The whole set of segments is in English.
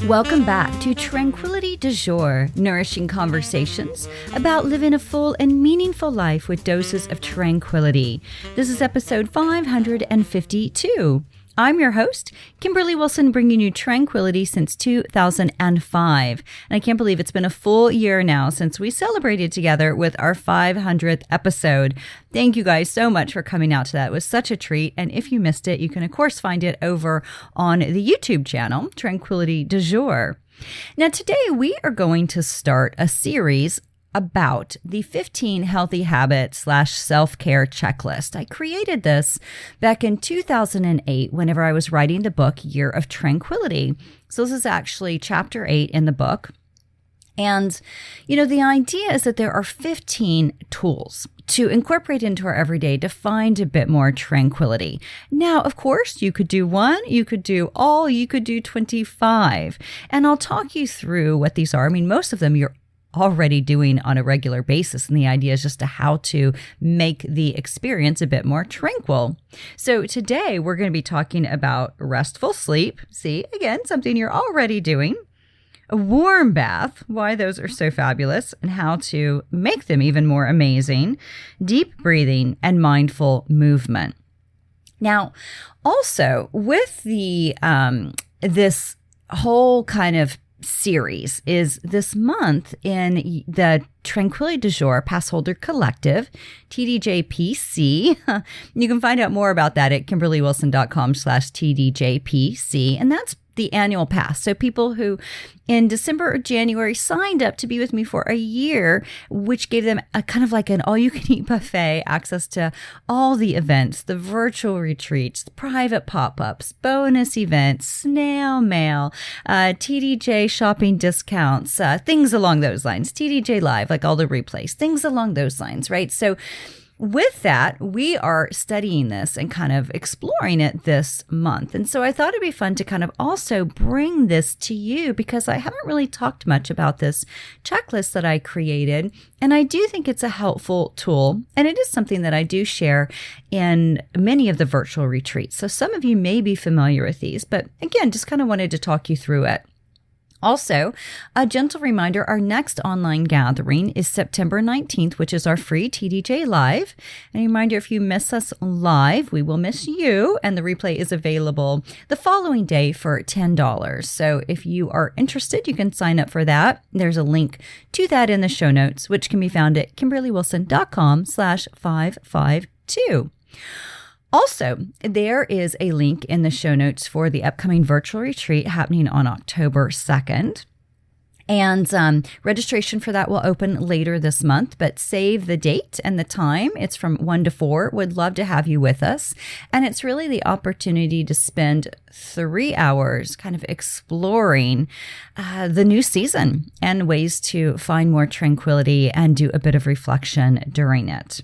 Welcome back to Tranquility du Jour, nourishing conversations about living a full and meaningful life with doses of tranquility. This is episode 552. I'm your host, Kimberly Wilson, bringing you tranquility since 2005. And I can't believe it's been a full year now since we celebrated together with our 500th episode. Thank you guys so much for coming out to that. It was such a treat. And if you missed it, you can, of course, find it over on the YouTube channel, Tranquility du Jour. Now, today we are going to start a series about the 15 healthy habits / self-care checklist. I created this back in 2008 whenever I was writing the book Year of Tranquility. So this is actually chapter 8 in the book. And, the idea is that there are 15 tools to incorporate into our everyday to find a bit more tranquility. Now, of course, you could do one, you could do all, you could do 25. And I'll talk you through what these are. I mean, most of them you're already doing on a regular basis. And the idea is just how to make the experience a bit more tranquil. So today we're going to be talking about restful sleep. See, again, something you're already doing. A warm bath, why those are so fabulous and how to make them even more amazing. Deep breathing and mindful movement. Now, also with the this whole kind of series is this month in the Tranquility du Jour Passholder Collective, TDJ PC. You can find out more about that at kimberlywilson.com/TDJPC. And that's the annual pass. So people who in December or January signed up to be with me for a year, which gave them a kind of like an all-you-can-eat buffet, access to all the events, the virtual retreats, the private pop-ups, bonus events, snail mail, TDJ shopping discounts, things along those lines, TDJ Live, like all the replays, things along those lines, right? So with that, we are studying this and kind of exploring it this month. And so I thought it'd be fun to kind of also bring this to you because I haven't really talked much about this checklist that I created. And I do think it's a helpful tool. And it is something that I do share in many of the virtual retreats. So some of you may be familiar with these, but again, just kind of wanted to talk you through it. Also, a gentle reminder, our next online gathering is September 19th, which is our free TDJ Live. And a reminder, if you miss us live, we will miss you. And the replay is available the following day for $10. So if you are interested, you can sign up for that. There's a link to that in the show notes, which can be found at kimberlywilson.com/552. Also, there is a link in the show notes for the upcoming virtual retreat happening on October 2nd. And registration for that will open later this month, but save the date and the time. It's from 1 to 4. Would love to have you with us. And it's really the opportunity to spend 3 hours kind of exploring the new season and ways to find more tranquility and do a bit of reflection during it.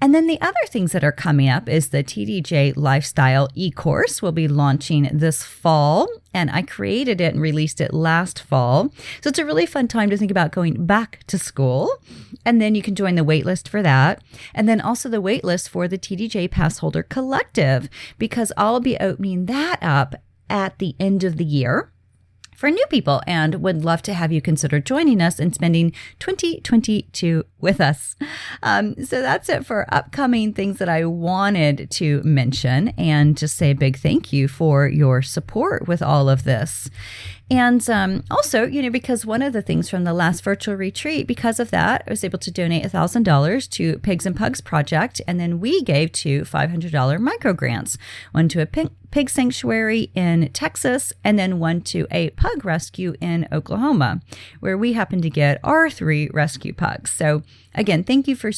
And then the other things that are coming up is the TDJ Lifestyle e-course will be launching this fall. And I created it and released it last fall. So it's a really fun time to think about going back to school. And then you can join the waitlist for that. And then also the waitlist for the TDJ Passholder Collective, because I'll be opening that up at the end of the year for new people and would love to have you consider joining us and spending 2022 with us. So that's it for upcoming things that I wanted to mention and just say a big thank you for your support with all of this. And also, because one of the things from the last virtual retreat, because of that, I was able to donate $1,000 to Pigs and Pugs Project. And then we gave 2 $500 micro grants, one to a pig sanctuary in Texas, and then one to a pug rescue in Oklahoma, where we happen to get our 3 rescue pugs. So again, thank you for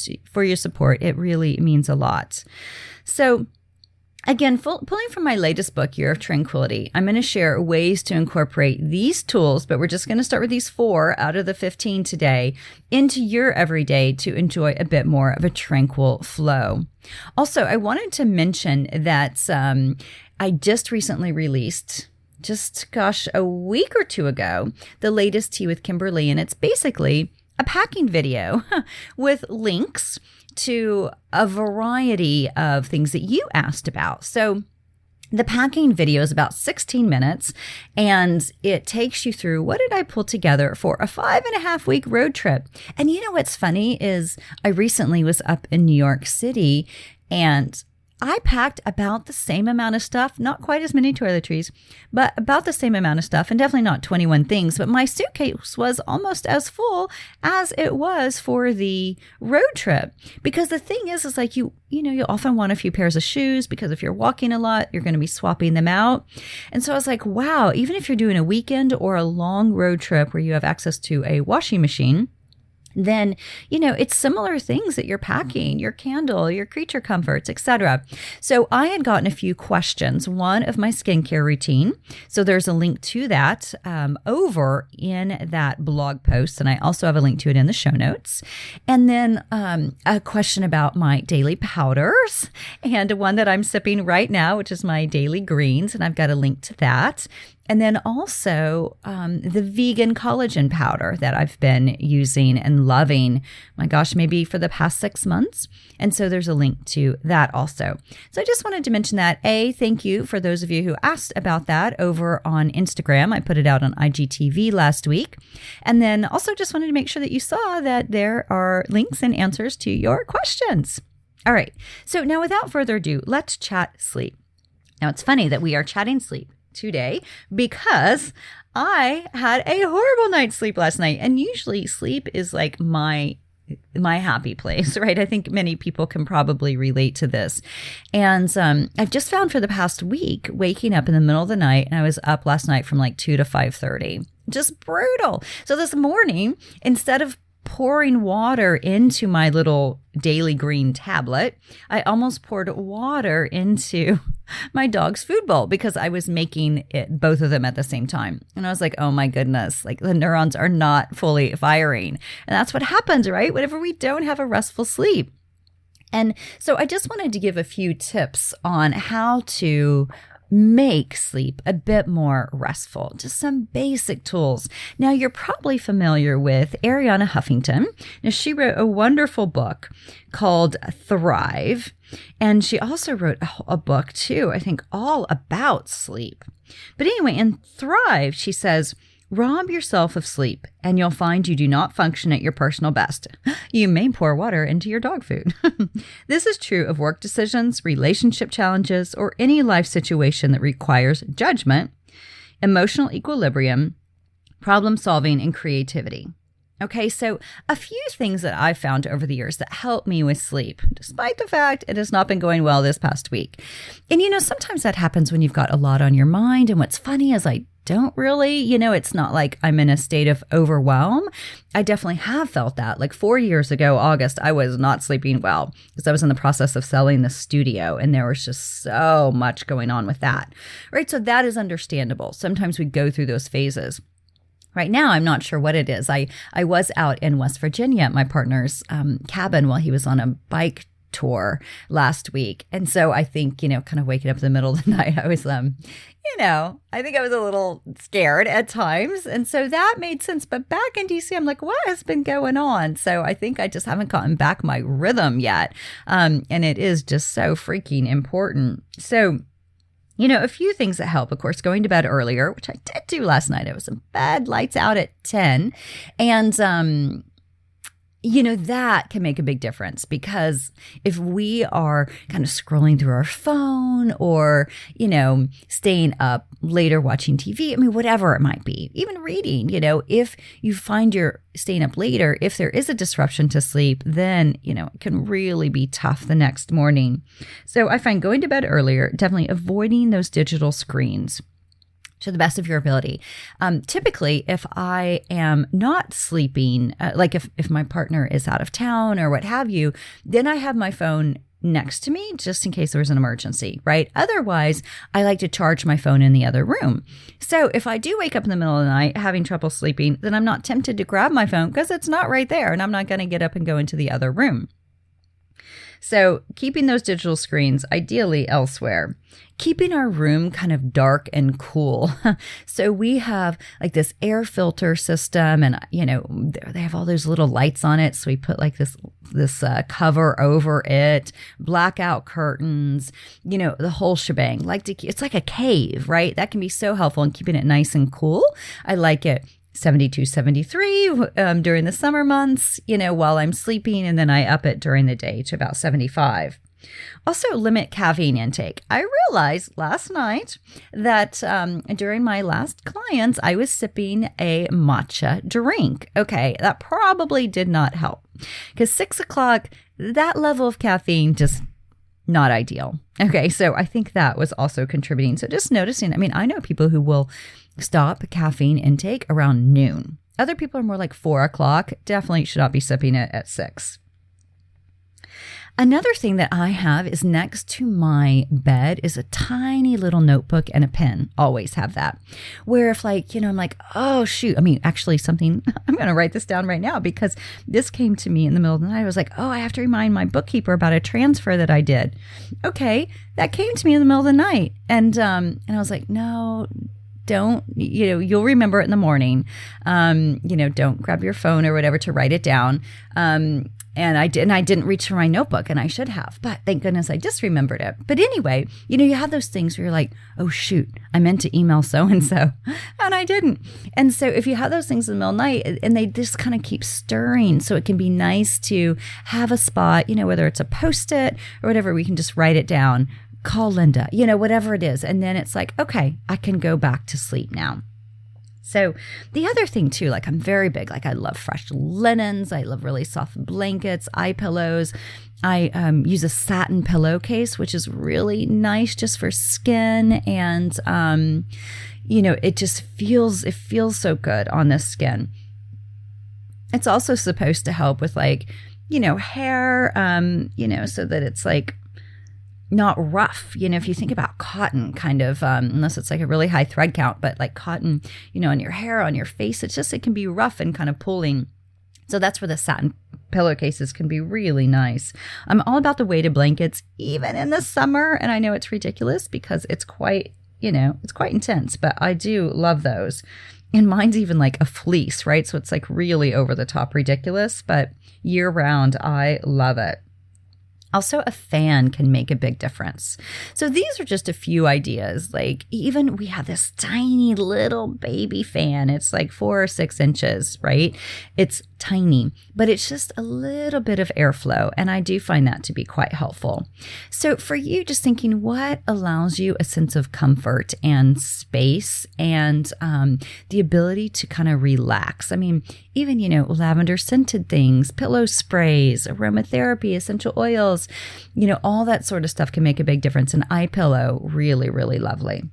your support. It really means a lot. So again, pulling from my latest book, Year of Tranquility, I'm going to share ways to incorporate these tools, but we're just going to start with these 4 out of the 15 today into your everyday to enjoy a bit more of a tranquil flow. Also, I wanted to mention that I just recently released, a week or 2 ago, the latest Tea with Kimberly, and it's basically a packing video with links to a variety of things that you asked about. So The packing video is about 16 minutes, and it takes you through what did I pull together for a 5.5-week road trip. And you know what's funny is I recently was up in New York City, and I packed about the same amount of stuff, not quite as many toiletries, but about the same amount of stuff, and definitely not 21 things. But my suitcase was almost as full as it was for the road trip. Because the thing is like you often want a few pairs of shoes, because if you're walking a lot, you're going to be swapping them out. And so I was like, wow, even if you're doing a weekend or a long road trip where you have access to a washing machine, then, it's similar things that you're packing, your candle, your creature comforts, etc. So I had gotten a few questions, one of my skincare routine. So there's a link to that over in that blog post. And I also have a link to it in the show notes. And then a question about my daily powders, and one that I'm sipping right now, which is my daily greens. And I've got a link to that. And then also the vegan collagen powder that I've been using and loving, my gosh, maybe for the past 6 months. And so there's a link to that also. So I just wanted to mention that. Thank you for those of you who asked about that over on Instagram. I put it out on IGTV last week. And then also just wanted to make sure that you saw that there are links and answers to your questions. All right. So now without further ado, let's chat sleep. Now it's funny that we are chatting sleep today because I had a horrible night's sleep last night. And usually sleep is like my happy place, right? I think many people can probably relate to this. And I've just found for the past week, waking up in the middle of the night, and I was up last night from like 2 to 5:30, just brutal. So this morning, instead of pouring water into my little daily green tablet, I almost poured water into my dog's food bowl because I was making it, both of them at the same time. And I was like, oh my goodness, like the neurons are not fully firing. And that's what happens, right? Whenever we don't have a restful sleep. And so I just wanted to give a few tips on how to make sleep a bit more restful. Just some basic tools. Now, you're probably familiar with Arianna Huffington. Now, she wrote a wonderful book called Thrive. And she also wrote a book too, I think, all about sleep. But anyway, in Thrive, she says, rob yourself of sleep and you'll find you do not function at your personal best. You may pour water into your dog food. This is true of work decisions, relationship challenges, or any life situation that requires judgment, emotional equilibrium, problem solving, and creativity. Okay, so a few things that I've found over the years that help me with sleep, despite the fact it has not been going well this past week. And sometimes that happens when you've got a lot on your mind. And what's funny is I don't really, it's not like I'm in a state of overwhelm. I definitely have felt that. Like 4 years ago, August, I was not sleeping well because I was in the process of selling the studio and there was just so much going on with that, right? So that is understandable. Sometimes we go through those phases. Right now, I'm not sure what it is. I was out in West Virginia at my partner's cabin while he was on a bike tour last week. And so I think, kind of waking up in the middle of the night, I was, I think I was a little scared at times. And so that made sense. But back in DC, I'm like, what has been going on? So I think I just haven't gotten back my rhythm yet. And it is just so freaking important. So a few things that help, of course, going to bed earlier, which I did do last night. I was in bed, lights out at 10. And, that can make a big difference because if we are kind of scrolling through our phone or, staying up later watching TV, whatever it might be, even reading, if you find you're staying up later, if there is a disruption to sleep, then, it can really be tough the next morning. So I find going to bed earlier, definitely avoiding those digital screens to the best of your ability. Typically, if I am not sleeping, like if my partner is out of town or what have you, then I have my phone next to me just in case there's an emergency, right? Otherwise, I like to charge my phone in the other room. So if I do wake up in the middle of the night having trouble sleeping, then I'm not tempted to grab my phone because it's not right there and I'm not going to get up and go into the other room. So keeping those digital screens ideally elsewhere. Keeping our room kind of dark and cool. So we have like this air filter system, and they have all those little lights on it. So we put like this cover over it, blackout curtains, the whole shebang. It's like a cave, right? That can be so helpful in keeping it nice and cool. I like it 72, 73 during the summer months, while I'm sleeping, and then I up it during the day to about 75. Also, limit caffeine intake. I realized last night that during my last clients, I was sipping a matcha drink. Okay, that probably did not help because 6 o'clock, that level of caffeine, just not ideal. Okay, so I think that was also contributing. So just noticing, I know people who will stop caffeine intake around noon. Other people are more like 4 o'clock. Definitely should not be sipping it at 6. Another thing that I have is next to my bed is a tiny little notebook and a pen. Always have that. Where if I'm like, oh shoot, actually something, I'm going to write this down right now because this came to me in the middle of the night. I was like, oh, I have to remind my bookkeeper about a transfer that I did. Okay, that came to me in the middle of the night. And I was like, no, don't, you'll remember it in the morning. Don't grab your phone or whatever to write it down. And I didn't reach for my notebook, and I should have, but thank goodness I just remembered it. But anyway, you have those things where you're like, oh shoot, I meant to email so-and-so, and I didn't. And so if you have those things in the middle of the night and they just kind of keep stirring, so it can be nice to have a spot, whether it's a Post-it or whatever, we can just write it down, call Linda, whatever it is. And then it's like, okay, I can go back to sleep now. So the other thing too, I'm very big, I love fresh linens. I love really soft blankets, eye pillows. I use a satin pillowcase, which is really nice just for skin. And, it just feels so good on the skin. It's also supposed to help with hair, so that it's not rough. If you think about cotton kind of, unless it's a really high thread count, but cotton, on your hair, on your face, it can be rough and kind of pulling. So that's where the satin pillowcases can be really nice. I'm all about the weighted blankets, even in the summer. And I know it's ridiculous because it's quite intense, but I do love those. And mine's even a fleece, right? So it's really over the top ridiculous, but year round, I love it. Also, a fan can make a big difference. So these are just a few ideas. Even we have this tiny little baby fan. It's 4 or 6 inches, right? It's tiny, but it's just a little bit of airflow. And I do find that to be quite helpful. So for you, just thinking what allows you a sense of comfort and space and the ability to kind of relax. Even, lavender scented things, pillow sprays, aromatherapy, essential oils, all that sort of stuff can make a big difference. An eye pillow, really, really lovely.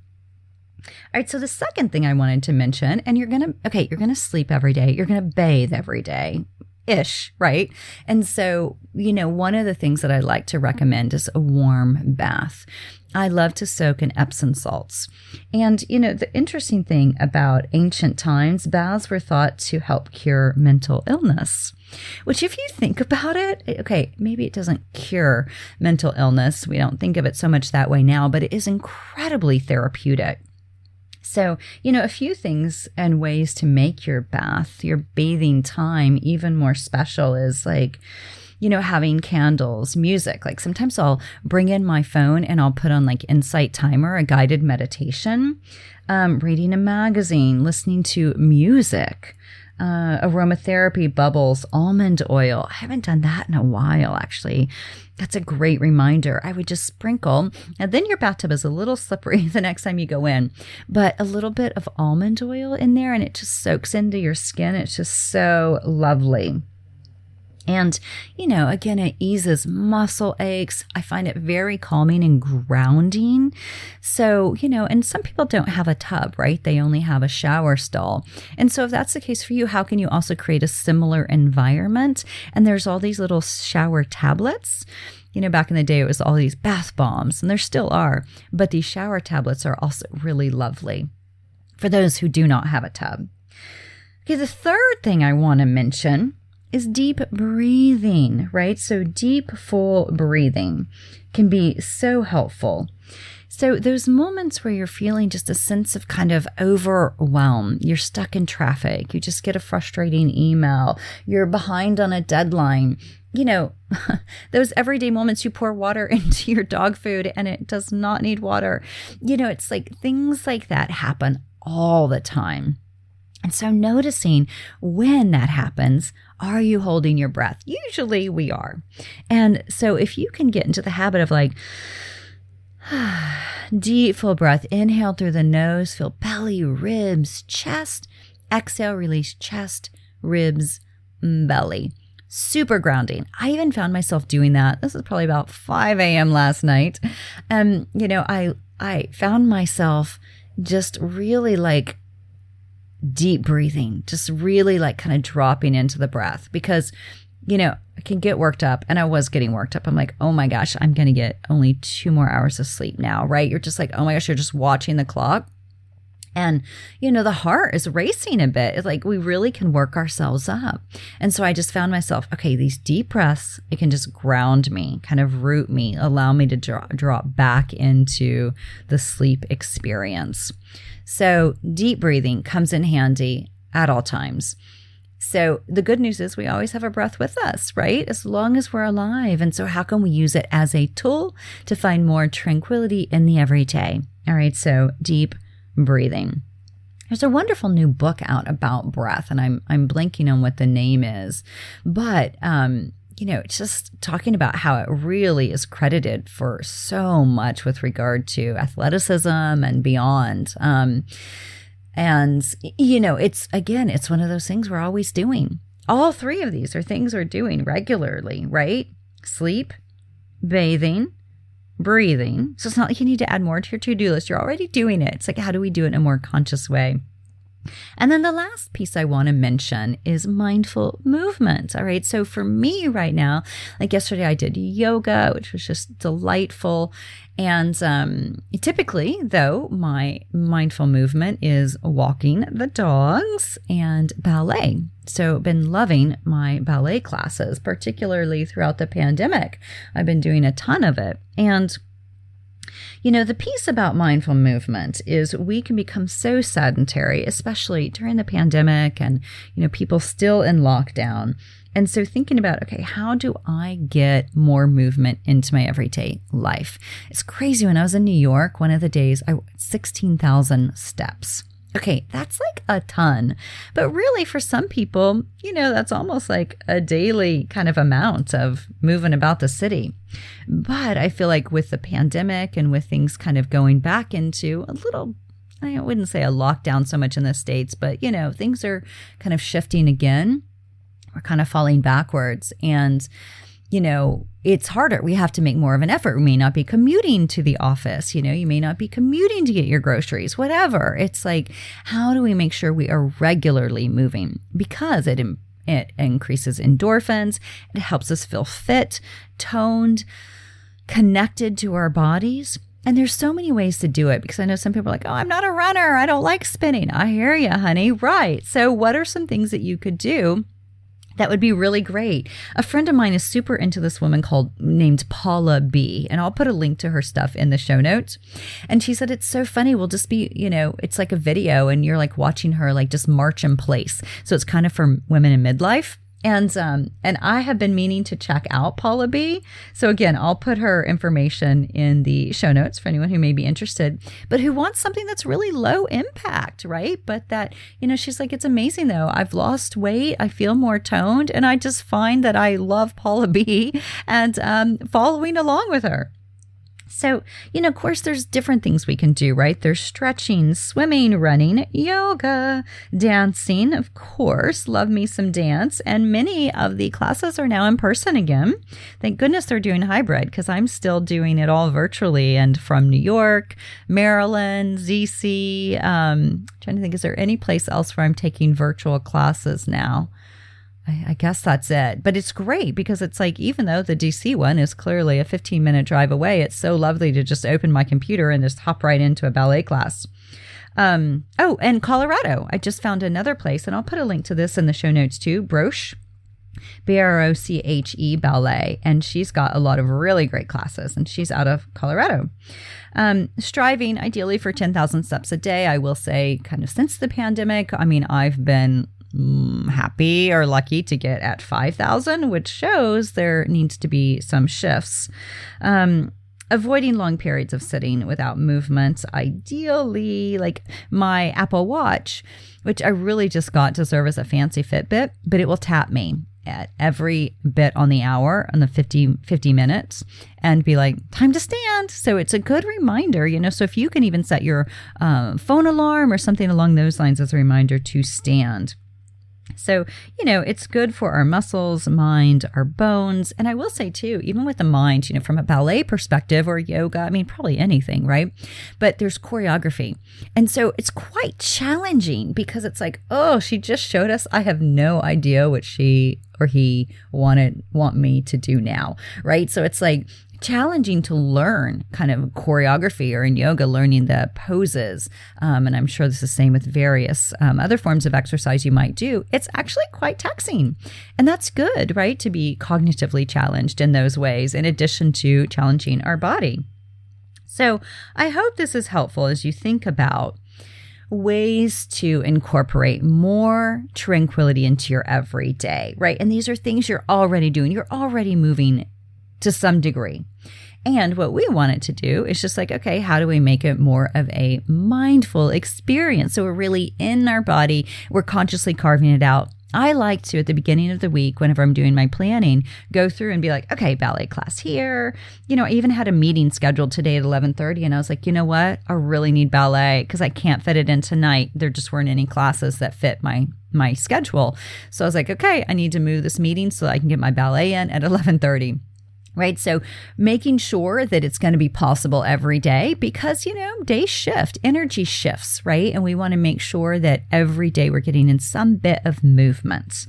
All right, so the second thing I wanted to mention, and you're going to sleep every day. You're going to bathe every day. Ish, right? And so, one of the things that I like to recommend is a warm bath. I love to soak in Epsom salts. And, the interesting thing about ancient times, baths were thought to help cure mental illness, which if you think about it, okay, maybe it doesn't cure mental illness. We don't think of it so much that way now, but it is incredibly therapeutic. So, a few things and ways to make your bath, your bathing time even more special is having candles, music. Sometimes I'll bring in my phone and I'll put on Insight Timer, a guided meditation, reading a magazine, listening to music, aromatherapy, bubbles, almond oil. I haven't done that in a while, actually. That's a great reminder. I would just sprinkle, and then your bathtub is a little slippery the next time you go in, but a little bit of almond oil in there and it just soaks into your skin. It's just so lovely. And, again, it eases muscle aches. I find it very calming and grounding. So, and some people don't have a tub, right? They only have a shower stall. And so if that's the case for you, how can you also create a similar environment? And there's all these little shower tablets. Back in the day, it was all these bath bombs, and there still are. But these shower tablets are also really lovely for those who do not have a tub. Okay, the third thing I want to mention is deep breathing, right? So deep, full breathing can be so helpful. So those moments where you're feeling just a sense of kind of overwhelm, you're stuck in traffic, you just get a frustrating email, you're behind on a deadline, those everyday moments you pour water into your dog food and it does not need water. It's like things like that happen all the time. And so noticing when that happens, are you holding your breath? Usually we are. And so if you can get into the habit of like, deep, full breath, inhale through the nose, feel belly, ribs, chest, exhale, release chest, ribs, belly. Super grounding. I even found myself doing that. This is probably about 5 a.m. last night. And, I found myself just really like deep breathing, just really like kind of dropping into the breath because, I can get worked up, and I was getting worked up. I'm like, oh my gosh, I'm going to get only 2 more hours of sleep now, right? You're just like, oh my gosh, you're just watching the clock. And, the heart is racing a bit. It's like we really can work ourselves up. And so I just found myself, okay, these deep breaths, it can just ground me, kind of root me, allow me to drop back into the sleep experience. So deep breathing comes in handy at all times. So the good news is we always have a breath with us, right? As long as we're alive. And so how can we use it as a tool to find more tranquility in the everyday? All right, so deep breathing. There's a wonderful new book out about breath, and I'm blanking on what the name is, but it's just talking about how it really is credited for so much with regard to athleticism and beyond. And, it's one of those things we're always doing. All 3 of these are things we're doing regularly, right? Sleep, bathing, breathing. So it's not like you need to add more to your to-do list. You're already doing it. It's like, how do we do it in a more conscious way? And then the last piece I want to mention is mindful movement. All right. So for me right now, like yesterday, I did yoga, which was just delightful. And typically, though, my mindful movement is walking the dogs and ballet. So I've been loving my ballet classes, particularly throughout the pandemic. I've been doing a ton of it. And the piece about mindful movement is we can become so sedentary, especially during the pandemic and, people still in lockdown. And so thinking about, okay, how do I get more movement into my everyday life? It's crazy. When I was in New York, one of the days, I 16,000 steps. Okay, that's like a ton. But really for some people, that's almost like a daily kind of amount of moving about the city. But I feel like with the pandemic and with things kind of going back into a little, I wouldn't say a lockdown so much in the States, but, things are kind of shifting again. We're kind of falling backwards. And, it's harder. We have to make more of an effort. We may not be commuting to the office. You may not be commuting to get your groceries, whatever. It's like, how do we make sure we are regularly moving? Because it increases endorphins. It helps us feel fit, toned, connected to our bodies. And there's so many ways to do it, because I know some people are like, oh, I'm not a runner. I don't like spinning. I hear you, honey. Right. So what are some things that you could do that would be really great? A friend of mine is super into this woman named Pahla B, and I'll put a link to her stuff in the show notes. And she said, it's so funny. We'll just be, it's like a video and you're like watching her like just march in place. So it's kind of for women in midlife. And I have been meaning to check out Pahla B. So again, I'll put her information in the show notes for anyone who may be interested, but who wants something that's really low impact, right? But that, she's like, it's amazing though. I've lost weight. I feel more toned. And I just find that I love Pahla B and following along with her. So, of course, there's different things we can do, right? There's stretching, swimming, running, yoga, dancing, of course. Love me some dance. And many of the classes are now in person again. Thank goodness they're doing hybrid, because I'm still doing it all virtually and from New York, Maryland, DC. Trying to think, is there any place else where I'm taking virtual classes now? I guess that's it. But it's great because it's like, even though the DC one is clearly a 15-minute drive away, it's so lovely to just open my computer and just hop right into a ballet class. And Colorado, I just found another place, and I'll put a link to this in the show notes too, Broche. Broche, Ballet, and she's got a lot of really great classes, and she's out of Colorado. Striving ideally for 10,000 steps a day. I will say kind of since the pandemic, I mean, I've been happy or lucky to get at 5,000, which shows there needs to be some shifts. Avoiding long periods of sitting without movement, ideally like my Apple Watch, which I really just got to serve as a fancy Fitbit, but it will tap me at every bit on the hour on the 50 minutes and be like, time to stand. So it's a good reminder, so if you can even set your phone alarm or something along those lines as a reminder to stand. So, it's good for our muscles, mind, our bones. And I will say too, even with the mind, from a ballet perspective or yoga, I mean, probably anything, right? But there's choreography. And so it's quite challenging because it's like, oh, she just showed us. I have no idea what she or he want me to do now, right? So it's like challenging to learn kind of choreography, or in yoga, learning the poses. And I'm sure this is the same with various other forms of exercise you might do. It's actually quite taxing. And that's good, right? To be cognitively challenged in those ways, in addition to challenging our body. So I hope this is helpful as you think about ways to incorporate more tranquility into your everyday, right? And these are things you're already doing. You're already moving to some degree. And what we want it to do is just like, okay, how do we make it more of a mindful experience? So we're really in our body, we're consciously carving it out. I like to, at the beginning of the week, whenever I'm doing my planning, go through and be like, okay, ballet class here. I even had a meeting scheduled today at 11:30, and I was like, you know what? I really need ballet because I can't fit it in tonight. There just weren't any classes that fit my schedule. So I was like, okay, I need to move this meeting so that I can get my ballet in at 11:30. Right. So making sure that it's going to be possible every day because, days shift, energy shifts, right? And we want to make sure that every day we're getting in some bit of movement.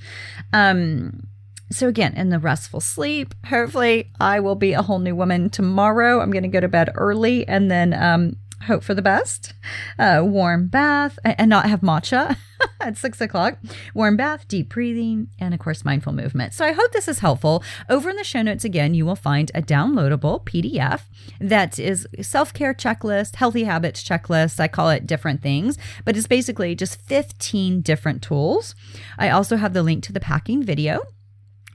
So again, in the restful sleep, hopefully I will be a whole new woman tomorrow. I'm going to go to bed early and then hope for the best. Warm bath and not have matcha at 6:00. Warm bath, deep breathing, and of course, mindful movement. So I hope this is helpful. Over in the show notes, again, you will find a downloadable PDF that is self-care checklist, healthy habits checklist. I call it different things, but it's basically just 15 different tools. I also have the link to the packing video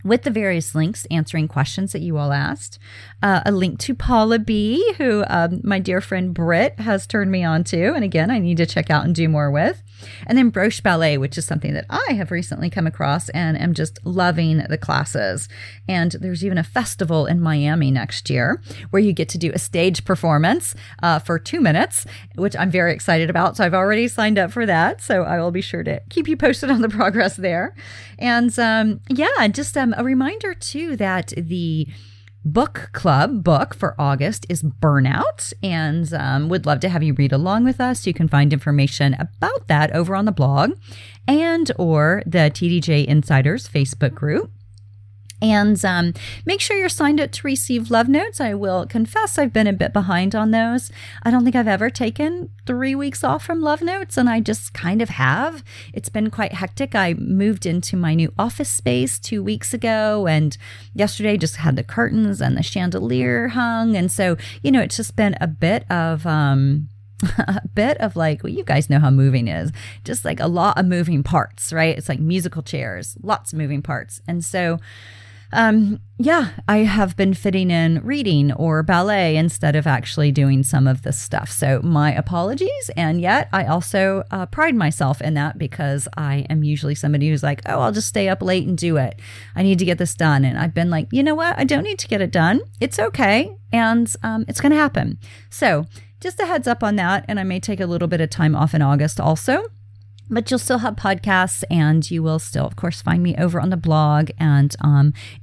with the various links answering questions that you all asked. A link to Pahla B, who my dear friend Britt has turned me on to. And again, I need to check out and do more with. And then Broche Ballet, which is something that I have recently come across and am just loving the classes. And there's even a festival in Miami next year where you get to do a stage performance for 2 minutes, which I'm very excited about. So I've already signed up for that. So I will be sure to keep you posted on the progress there. And just a reminder too that the book club book for August is Burnout, and would love to have you read along with us. You can find information about that over on the blog and or the TDJ Insiders Facebook group. And make sure you're signed up to receive love notes. I will confess I've been a bit behind on those. I don't think I've ever taken 3 weeks off from love notes, and I just kind of have. It's been quite hectic. I moved into my new office space 2 weeks ago, and yesterday just had the curtains and the chandelier hung. And so, it's just been a bit of like, well, you guys know how moving is, just like a lot of moving parts, right? It's like musical chairs, lots of moving parts. And so, I have been fitting in reading or ballet instead of actually doing some of this stuff. So my apologies. And yet I also pride myself in that because I am usually somebody who's like, oh, I'll just stay up late and do it. I need to get this done. And I've been like, you know what? I don't need to get it done. It's okay. And it's going to happen. So just a heads up on that. And I may take a little bit of time off in August also. But you'll still have podcasts, and you will still, of course, find me over on the blog and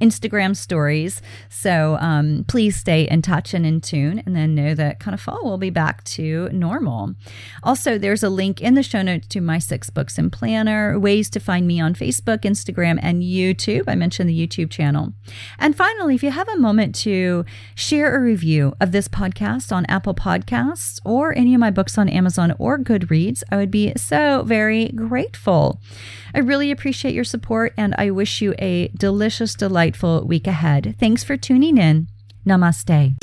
Instagram stories. So please stay in touch and in tune, and then know that kind of fall will be back to normal. Also, there's a link in the show notes to my 6 books and planner, ways to find me on Facebook, Instagram, and YouTube. I mentioned the YouTube channel. And finally, if you have a moment to share a review of this podcast on Apple Podcasts or any of my books on Amazon or Goodreads, I would be so very very grateful. I really appreciate your support, and I wish you a delicious, delightful week ahead. Thanks for tuning in. Namaste.